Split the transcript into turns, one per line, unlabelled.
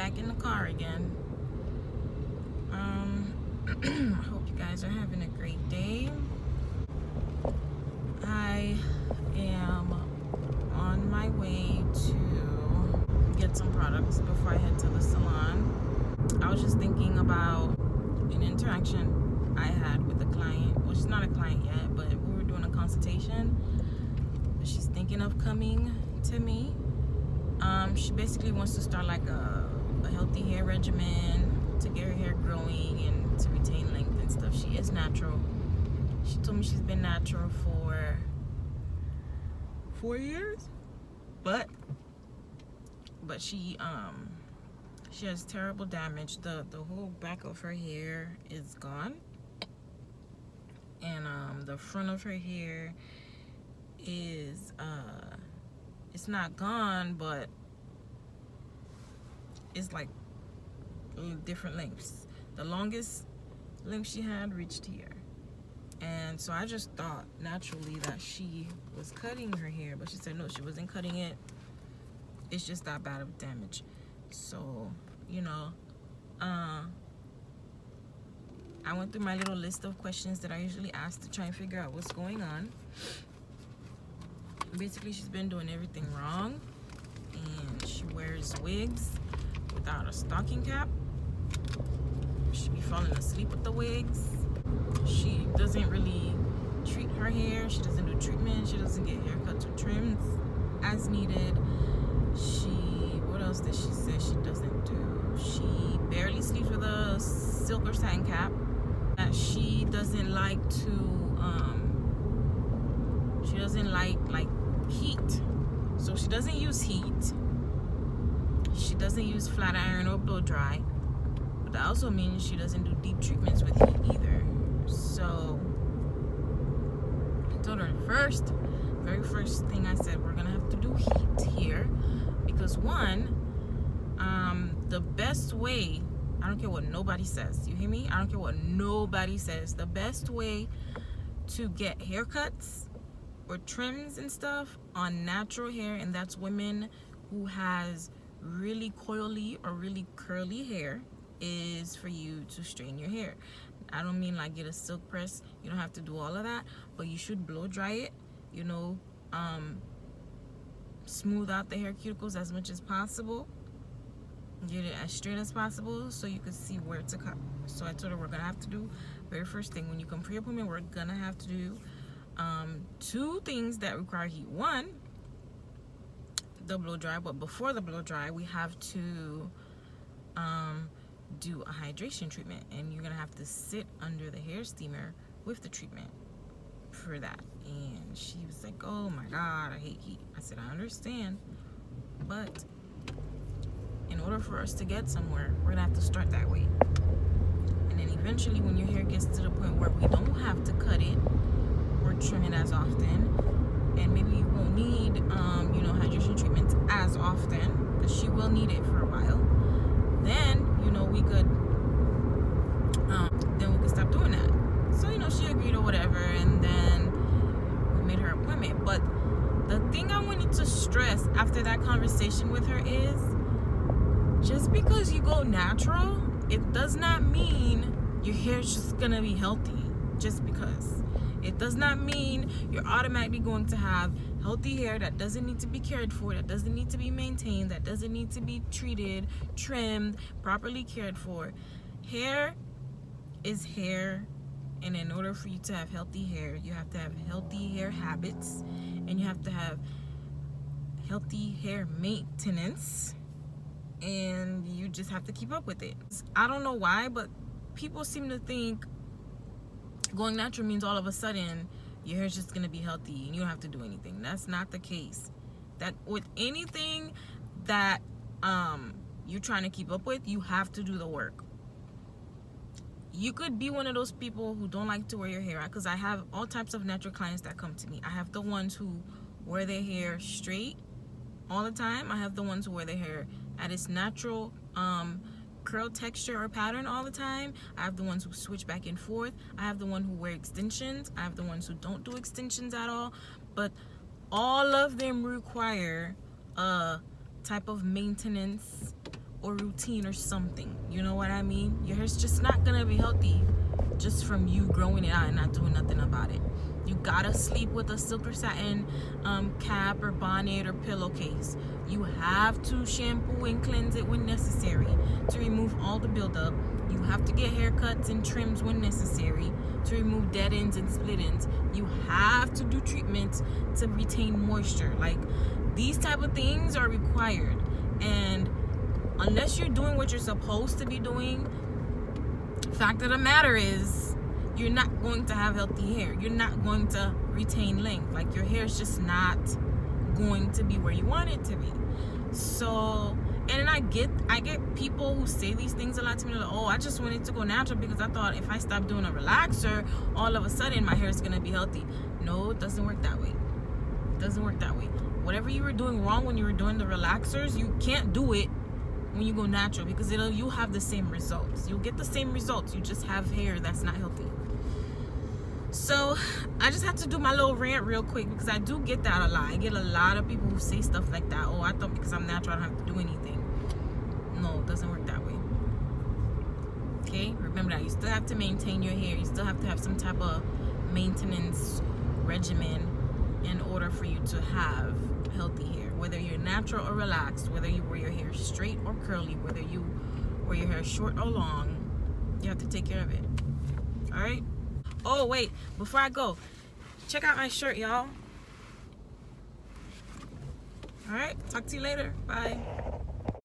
back in the car again. I hope you guys are having a great day. I am on my way to get some products before I head to the salon. I was just thinking about an interaction I had with a client. Well, she's not a client yet, but we were doing a consultation. She's thinking of coming to me. She basically wants to start like a healthy hair regimen to get her hair growing and to retain length and stuff. She is natural. She told me she's been natural for 4 years, but she has terrible damage. The whole back of her hair is gone, and the front of her hair is it's not gone, but it's like different lengths. The longest length she had reached here, and so I just thought naturally that she was cutting her hair, but she said no, she wasn't cutting it. It's just that bad of damage. So, you know, I went through my little list of questions that I usually ask to try and figure out what's going on. Basically, she's been doing everything wrong, and she wears wigs without a stocking cap. She be falling asleep with the wigs. She doesn't really treat her hair. She doesn't do treatment. She doesn't get haircuts or trims as needed. What else did she say she doesn't do? She barely sleeps with a silk or satin cap. She doesn't like heat. So she doesn't use heat. She doesn't use flat iron or blow dry. But that also means she doesn't do deep treatments with heat either. So I told her very first thing I said, we're gonna have to do heat here, because one, the best way, I don't care what nobody says, you hear me? I don't care what nobody says. The best way to get haircuts or trims and stuff on natural hair, and that's women who has really coily or really curly hair, is for you to straighten your hair. I don't mean like get a silk press. You don't have to do all of that, but you should blow dry it, you know, smooth out the hair cuticles as much as possible, get it as straight as possible so you can see where to cut. So I told her we're gonna have to do, very first thing when you come for your appointment, we're gonna have to do two things that require heat. One, the blow dry, but before the blow dry we have to do a hydration treatment, and you're gonna have to sit under the hair steamer with the treatment for that. And she was like, oh my god, I hate heat. I said, I understand, but in order for us to get somewhere, we're gonna have to start that way, and then eventually when your hair gets to the point where we don't have to cut it or trim it as often, and maybe you won't need you know, hydration treatments as often, because she will need it for a while, then you know we could stop doing that. So you know, she agreed or whatever, and then we made her appointment. But the thing I wanted to stress after that conversation with her is, just because you go natural, it does not mean your hair is just gonna be healthy. Just because. It does not mean you're automatically going to have healthy hair that doesn't need to be cared for, that doesn't need to be maintained, that doesn't need to be treated, trimmed, properly cared for. Hair is hair, and in order for you to have healthy hair, you have to have healthy hair habits, and you have to have healthy hair maintenance, and you just have to keep up with it. I don't know why, but people seem to think going natural means all of a sudden your hair is just gonna be healthy and you don't have to do anything. That's not the case. That with anything that you're trying to keep up with, you have to do the work. You could be one of those people who don't like to wear your hair out, because I have all types of natural clients that come to me. I have the ones who wear their hair straight all the time. I have the ones who wear their hair at its natural curl texture or pattern all the time. I have the ones who switch back and forth. I have the one who wear extensions. I have the ones who don't do extensions at all. But all of them require a type of maintenance or routine or something. You know what I mean? Your hair's just not gonna be healthy just from you growing it out and not doing nothing about it. You gotta sleep with a silk or satin cap or bonnet or pillowcase. You have to shampoo and cleanse it when necessary to remove all the buildup. You have to get haircuts and trims when necessary to remove dead ends and split ends. You have to do treatments to retain moisture. Like, these type of things are required. And unless you're doing what you're supposed to be doing, fact of the matter is, you're not going to have healthy hair. You're not going to retain length. Like, your hair is just not going to be where you want it to be. So, and I get people who say these things a lot to me, like, oh, I just wanted to go natural because I thought if I stop doing a relaxer, all of a sudden my hair is gonna be healthy. No, it doesn't work that way. It doesn't work that way. Whatever you were doing wrong when you were doing the relaxers, you can't do it when you go natural, because you'll have the same results. You'll get the same results. You just have hair that's not healthy. So I just had to do my little rant real quick, because I do get that a lot. I get a lot of people who say stuff like that. Oh, I thought because I'm natural I don't have to do anything. No, it doesn't work that way. Okay, remember that. You still have to maintain your hair. You still have to have some type of maintenance regimen in order for you to have healthy hair. Whether you're natural or relaxed, whether you wear your hair straight or curly, whether you wear your hair short or long, you have to take care of it. All right? Oh, wait, before I go, check out my shirt, y'all. All right, talk to you later. Bye.